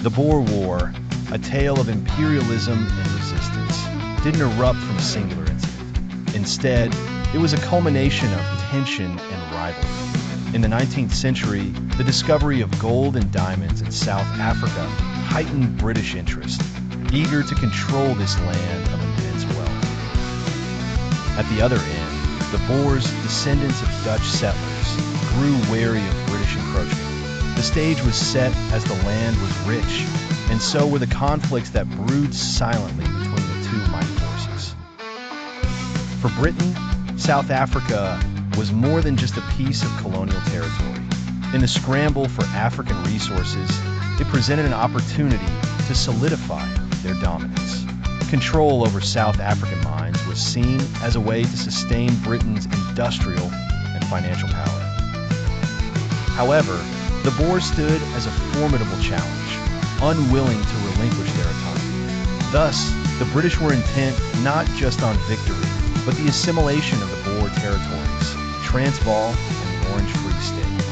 The Boer War, a tale of imperialism and resistance, didn't erupt from a singular incident. Instead, it was a culmination of tension and rivalry. In the 19th century, the discovery of gold and diamonds in South Africa heightened British interest, eager to control this land of immense wealth. At the other end, the Boers, descendants of Dutch settlers, grew wary of British encroachment. The stage was set as the land was rich, and so were the conflicts that brewed silently between the two mighty forces. For Britain, South Africa was more than just a piece of colonial territory. In the scramble for African resources, it presented an opportunity to solidify their dominance. Control over South African mines was seen as a way to sustain Britain's industrial and financial power. However, the Boers stood as a formidable challenge, unwilling to relinquish their autonomy. Thus, the British were intent not just on victory, but the assimilation of the Boer territories, Transvaal and the Orange Free State.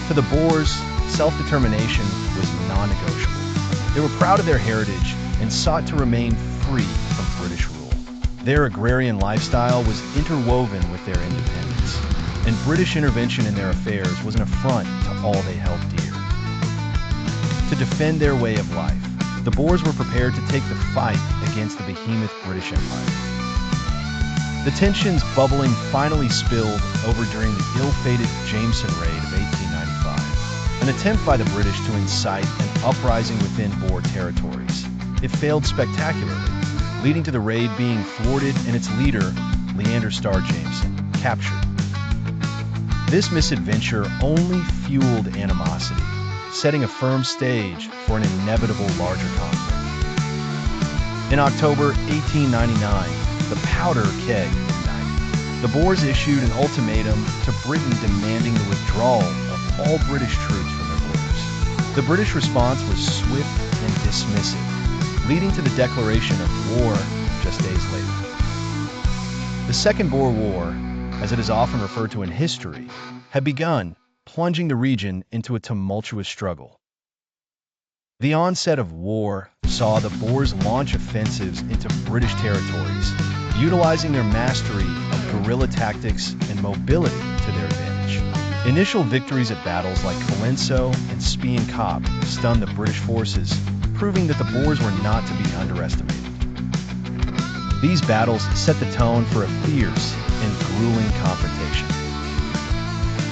To the Boers, self-determination was non-negotiable. They were proud of their heritage and sought to remain free from British rule. Their agrarian lifestyle was interwoven with their independence, and British intervention in their affairs was an affront to all they held dear. To defend their way of life, the Boers were prepared to take the fight against the behemoth British Empire. The tensions bubbling finally spilled over during the ill-fated Jameson Raid of 1895, an attempt by the British to incite an uprising within Boer territories. It failed spectacularly, leading to the raid being thwarted and its leader, Leander Starr Jameson, captured. This misadventure only fueled animosity, setting a firm stage for an inevitable larger conflict. In October 1899, the powder keg ignited. The Boers issued an ultimatum to Britain demanding the withdrawal of all British troops from their borders. The British response was swift and dismissive, leading to the declaration of war just days later. The Second Boer War, as it is often referred to in history, had begun, plunging the region into a tumultuous struggle. The onset of war saw the Boers launch offensives into British territories, utilizing their mastery of guerrilla tactics and mobility to their advantage. Initial victories at battles like Colenso and Speen-Kop stunned the British forces, proving that the Boers were not to be underestimated. These battles set the tone for a fierce and grueling confrontation.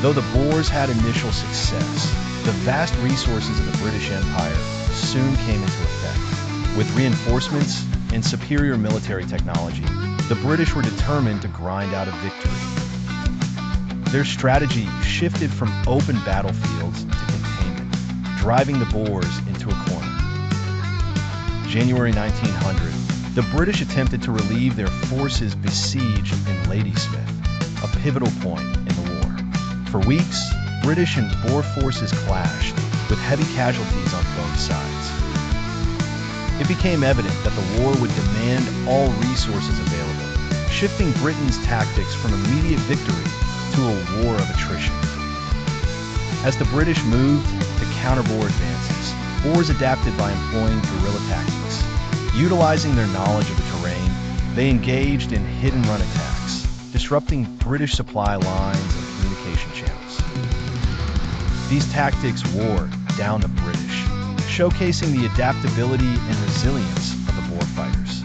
Though the Boers had initial success, the vast resources of the British Empire soon came into effect. With reinforcements and superior military technology, the British were determined to grind out a victory. Their strategy shifted from open battlefields to containment, driving the Boers into a corner. January 1900, the British attempted to relieve their forces besieged in Ladysmith, a pivotal point in the war. For weeks, British and Boer forces clashed, with heavy casualties on both sides. It became evident that the war would demand all resources available, shifting Britain's tactics from immediate victory to a war of attrition. As the British moved to counter Boer advances, Boers adapted by employing guerrilla tactics. Utilizing their knowledge of the terrain, they engaged in hit-and-run attacks, disrupting British supply lines and communication channels. These tactics wore down the British, showcasing the adaptability and resilience of the Boer fighters.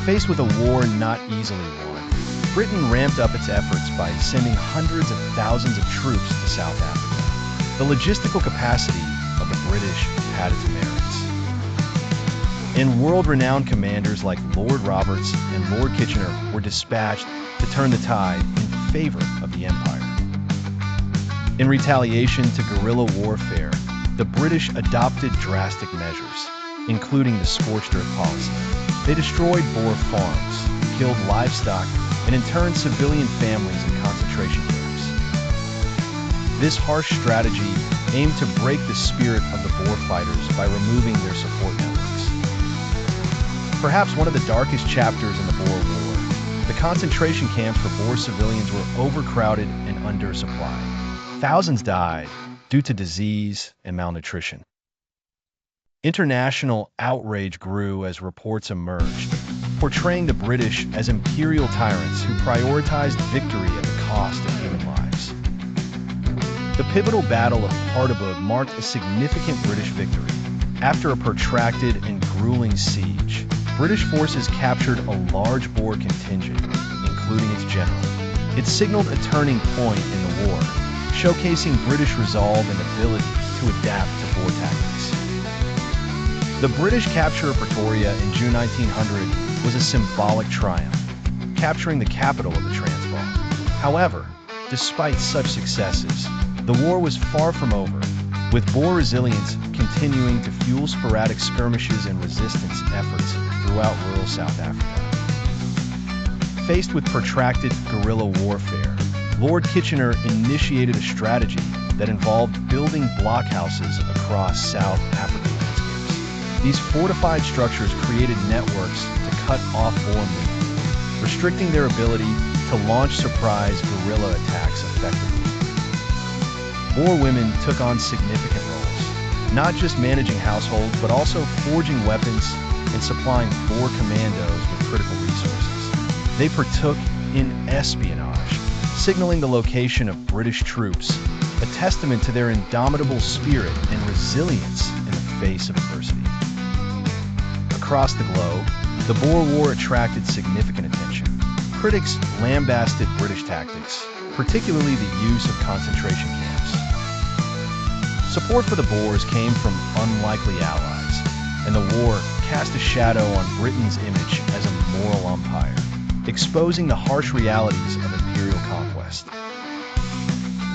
Faced with a war not easily won, Britain ramped up its efforts by sending hundreds of thousands of troops to South Africa. The logistical capacity of the British had its merits. And world-renowned commanders like Lord Roberts and Lord Kitchener were dispatched to turn the tide in favor of the Empire. In retaliation to guerrilla warfare, the British adopted drastic measures, including the scorched earth policy. They destroyed Boer farms, killed livestock, and interned civilian families in concentration camps. This harsh strategy aimed to break the spirit of the Boer fighters by removing their support networks. Perhaps one of the darkest chapters in the Boer War, the concentration camps for Boer civilians were overcrowded and undersupplied. Thousands died, due to disease and malnutrition. International outrage grew as reports emerged, portraying the British as imperial tyrants who prioritized victory at the cost of human lives. The pivotal Battle of Partabug marked a significant British victory. After a protracted and grueling siege, British forces captured a large Boer contingent, including its general. It signaled a turning point in the war, showcasing British resolve and ability to adapt to Boer tactics. The British capture of Pretoria in June 1900 was a symbolic triumph, capturing the capital of the Transvaal. However, despite such successes, the war was far from over, with Boer resilience continuing to fuel sporadic skirmishes and resistance efforts throughout rural South Africa. Faced with protracted guerrilla warfare, Lord Kitchener initiated a strategy that involved building blockhouses across South African landscapes. These fortified structures created networks to cut off Boer movement, restricting their ability to launch surprise guerrilla attacks effectively. Boer women took on significant roles, not just managing households, but also forging weapons and supplying Boer commandos with critical resources. They partook in espionage, signaling the location of British troops, a testament to their indomitable spirit and resilience in the face of adversity. Across the globe, the Boer War attracted significant attention. Critics lambasted British tactics, particularly the use of concentration camps. Support for the Boers came from unlikely allies, and the war cast a shadow on Britain's image as a moral umpire, exposing the harsh realities of imperial conquest.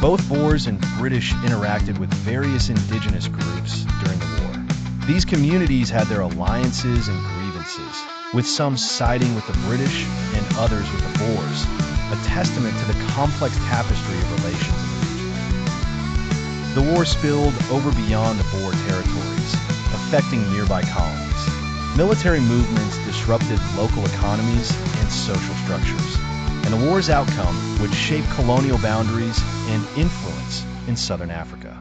Both Boers and British interacted with various indigenous groups during the war. These communities had their alliances and grievances, with some siding with the British and others with the Boers, a testament to the complex tapestry of relations in the region. The war spilled over beyond the Boer territories, affecting nearby colonies. Military movements disrupted local economies and social structures, and the war's outcome would shape colonial boundaries and influence in southern Africa.